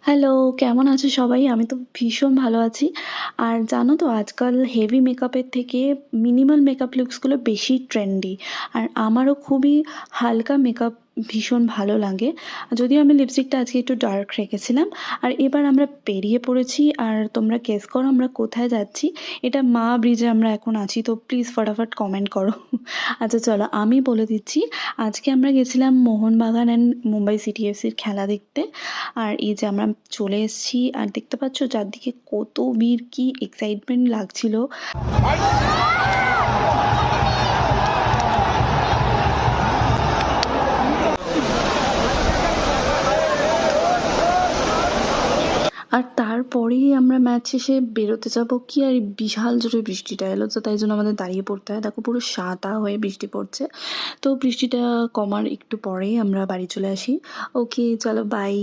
Hello, কেমন আছো সবাই? আমি তো ভীষণ ভালো আছি। আর জানো তো আজকাল হেভি মেকআপের থেকে মিনিমাল মেকআপ লুকসগুলো বেশি ট্রেন্ডি। আর আমারও খুবই হালকা মেকআপ ভীষণ ভালো লাগে। যদিও আমি লিপস্টিকটা আজকে একটু ডার্ক রেখেছিলাম। আর এবার আমরা বেরিয়ে পড়েছি। আর তোমরা গেস করো আমরা কোথায় যাচ্ছি? এটা মা ব্রিজে আমরা এখন আছি। তো প্লিজ ফটাফট কমেন্ট করো। আচ্ছা চলো আমি বলে দিচ্ছি। আজকে আমরা গেছিলাম মোহনবাগান অ্যান্ড মুম্বাই সিটি এফসির খেলা দেখতে। আর এই যে আমরা চলে এসেছি আর দেখতে পাচ্ছ চারদিকে কত ভিড়, কি এক্সাইটমেন্ট লাগছিল। আর তারপরেই আমরা ম্যাচ শেষে বেরোতে যাব কি আর এই বিশাল জোরে বৃষ্টিটা এলো, তো তাই জন্য আমাদের দাঁড়িয়ে পড়তে হয়। দেখো পুরো সাদা হয়ে বৃষ্টি পড়ছে। তো বৃষ্টিটা কমার একটু পরেই আমরা বাড়ি চলে আসি। ওকে চলো বাই।